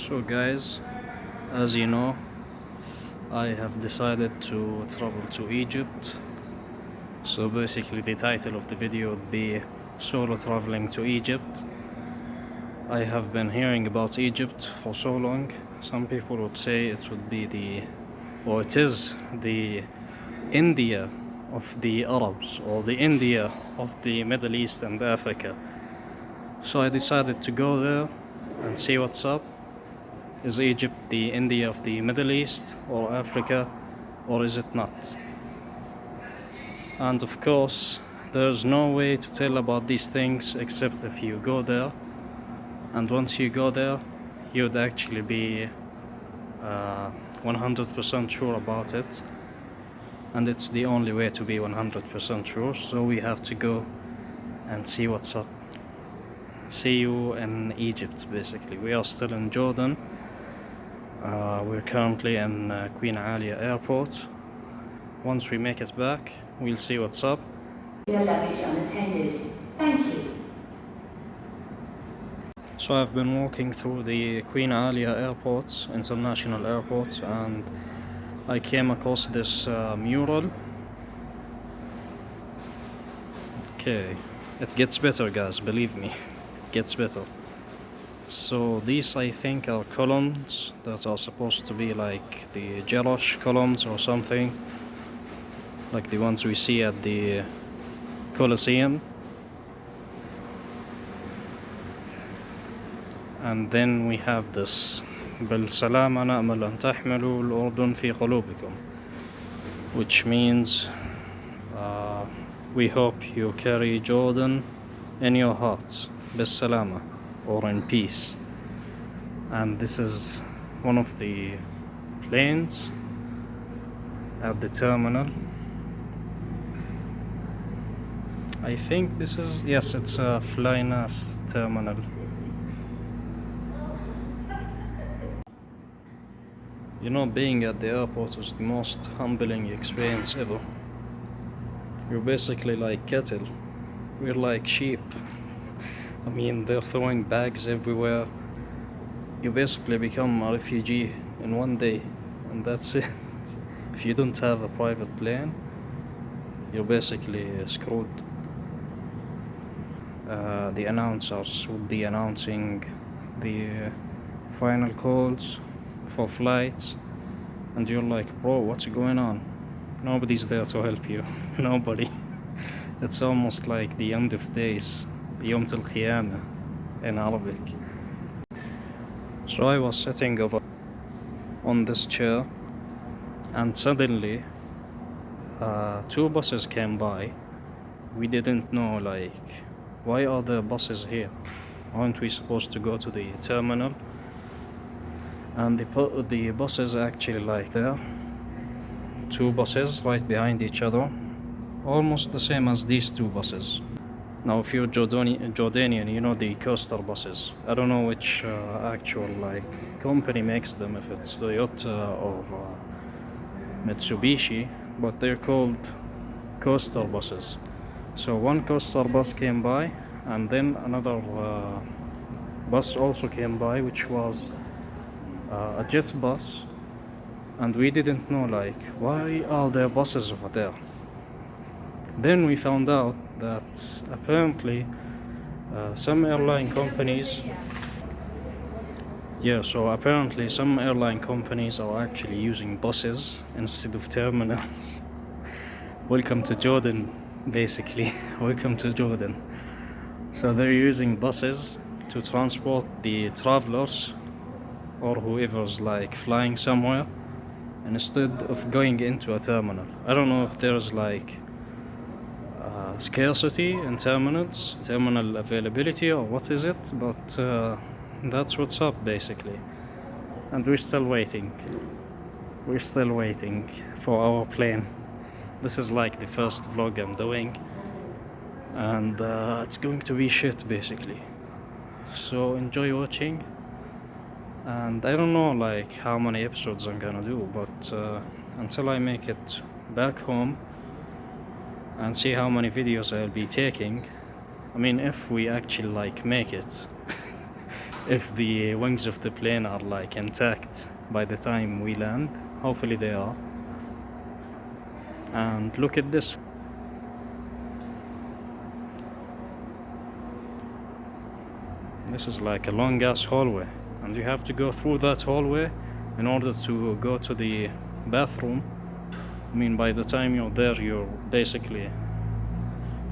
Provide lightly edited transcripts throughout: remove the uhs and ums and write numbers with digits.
So guys, as you know, I have decided to travel to Egypt. So basically the title of the video would be Solo Traveling to Egypt. I have been hearing about Egypt for so long. Some people would say it would be it is the India of the Arabs, or the India of the Middle East and Africa. So I decided to go there and see what's up. Is Egypt the India of the Middle East or Africa, or is it not? And of course, there's no way to tell about these things except if you go there. And once you go there, you'd actually be 100% sure about it. And it's the only way to be 100% sure, so we have to go and see what's up. See you in Egypt, basically. We are still in Jordan. We're currently in Queen Alia Airport. Once we make it back, we'll see what's up. Your luggage unattended. Thank you. So I've been walking through the Queen Alia Airport, International Airport, and I came across this mural. Okay, it gets better, guys, believe me, it gets better. So these, I think, are columns that are supposed to be like the Jerash columns or something, like the ones we see at the Colosseum. And then we have this بالسلامة نأمل أن تحملوا الأردن في قلوبكم, which means we hope you carry Jordan in your heart, بالسلامة, or in peace. And this is one of the planes at the terminal. I think this is, yes, it's a Flynas terminal. You know, being at the airport was the most humbling experience ever. You're basically like cattle. We're like sheep. I mean, they're throwing bags everywhere. You basically become a refugee in one day, and that's it. If you don't have a private plane, you're basically screwed. The announcers will be announcing the final calls for flights, and you're like, bro, what's going on? Nobody's there to help you. Nobody. It's almost like the end of days, يوم القيامة in Arabic. So I was sitting over on this chair, and suddenly two buses came by. We didn't know, like, why are there buses here? Aren't we supposed to go to the terminal? And the buses actually like there, two buses right behind each other, almost the same as these two buses. Now if you're Jordanian, you know the coaster buses. I don't know which actual like company makes them, if it's Toyota or Mitsubishi, but they're called coaster buses. So one coaster bus came by, and then another bus also came by, which was a jet bus, and we didn't know, like, why are there buses over there? Then we found out that apparently some airline companies are actually using buses instead of terminals. Welcome to Jordan, basically. Welcome to Jordan. So they're using buses to transport the travelers or whoever's like flying somewhere, instead of going into a terminal. I don't know if there's like scarcity in terminals, terminal availability, or what is it, but that's what's up basically. And we're still waiting for our plane. This is like the first vlog I'm doing, and it's going to be shit basically. So enjoy watching. And I don't know like how many episodes I'm gonna do, but until I make it back home and see how many videos I'll be taking. I mean, if we actually like make it. if the wings of the plane are like intact by the time we land. Hopefully they are. And look at this. This is like a long ass hallway, and you have to go through that hallway in order to go to the bathroom. I mean, by the time you're there, you're basically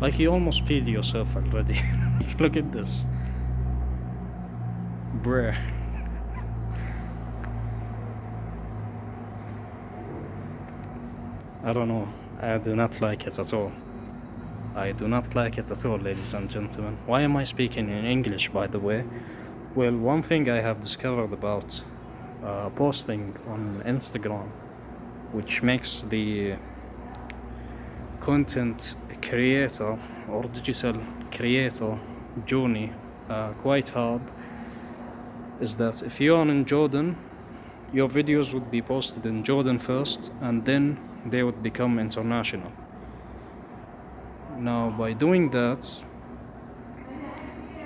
like you almost peed yourself already. Look at this, bruh. I don't know. I do not like it at all. I do not like it at all, ladies and gentlemen. Why am I speaking in English, by the way? Well, one thing I have discovered about posting on Instagram, which makes the content creator or digital creator journey quite hard, is that if you are in Jordan, your videos would be posted in Jordan first, and then they would become international. Now, by doing that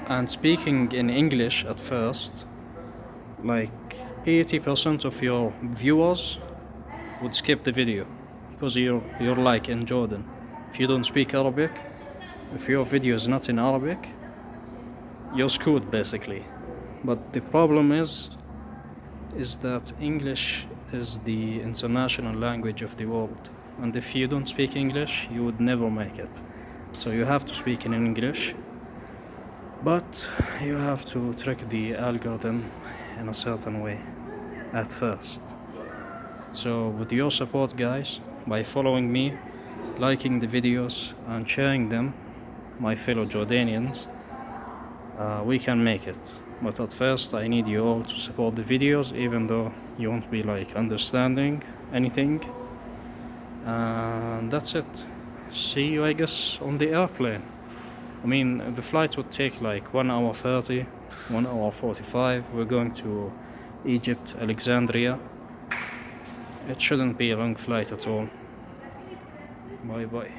and speaking in English at first, like 80% of your viewers would skip the video because you're like in Jordan. If you don't speak Arabic, if your video is not in Arabic, you're screwed basically. But the problem is that English is the international language of the world, and if you don't speak English, you would never make it. So you have to speak in English, but you have to trick the algorithm in a certain way at first. So with your support, guys, by following me, liking the videos and sharing them, my fellow Jordanians, we can make it. But at first I need you all to support the videos, even though you won't be like understanding anything. And that's it. See you, I guess, on the airplane. I mean, the flight would take like 1 hour 30, 1 hour 45. We're going to Egypt, Alexandria. It shouldn't be a long flight at all. Bye bye.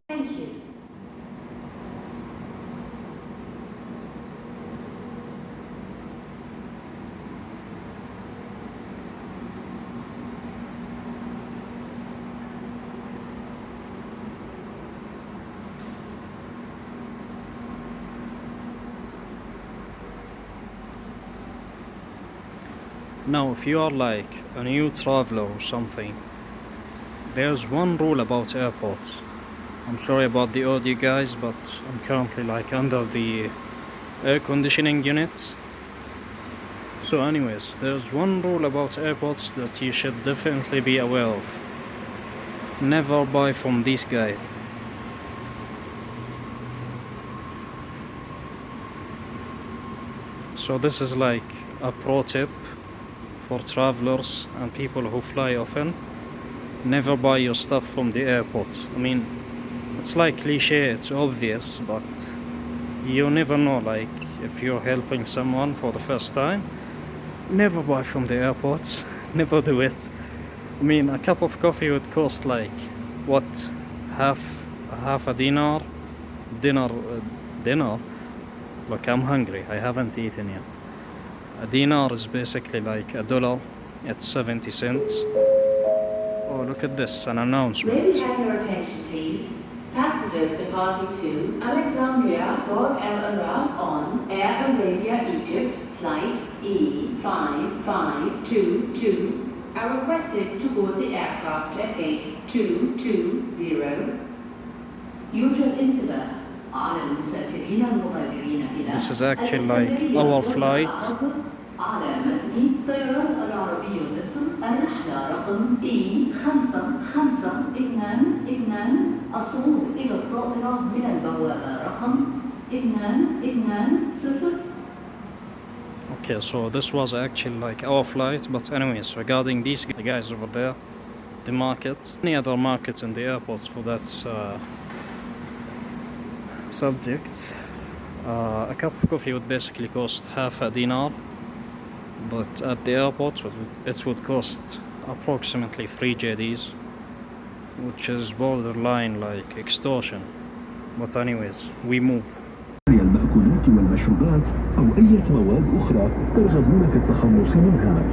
Thank you. Now, if you are like a new traveler or something, there's one rule about airports. I'm sorry about the audio, guys, but I'm currently like under the air conditioning unit. So anyways, there's one rule about airports that you should definitely be aware of. Never buy from this guy. So this is like a pro tip for travelers and people who fly often. Never buy your stuff from the airport. I mean, it's like cliche, it's obvious, but you never know, like if you're helping someone for the first time, never buy from the airports. Never do it. I mean, a cup of coffee would cost like what, half a dinar. Dinner. Look, I'm hungry, I haven't eaten yet. A dinar is basically like $1. It's 70 cents. Oh, look at this, an announcement. May we have your attention, please? Passengers departing to Alexandria, Borg El Arab on Air Arabia Egypt, flight E5522 are requested to board the aircraft at gate 220. يوجد انتباه على المسافرين المغادرين إلى This is actually like our flight. على متن طيران العربي مصر الرحلة رقم E5522 الصعود إلى الطائرة من البوابة رقم 220. Okay, so this was actually like our flight, but anyways, regarding these guys over there, the market, any other markets in the airport for that subject, a cup of coffee would basically cost half a dinar, but at the airport it would cost approximately 3 JDs, which is borderline like extortion. But anyways, we move. المأكولات والمشروبات أو أي مواد أخرى ترغبون في التخلص منها.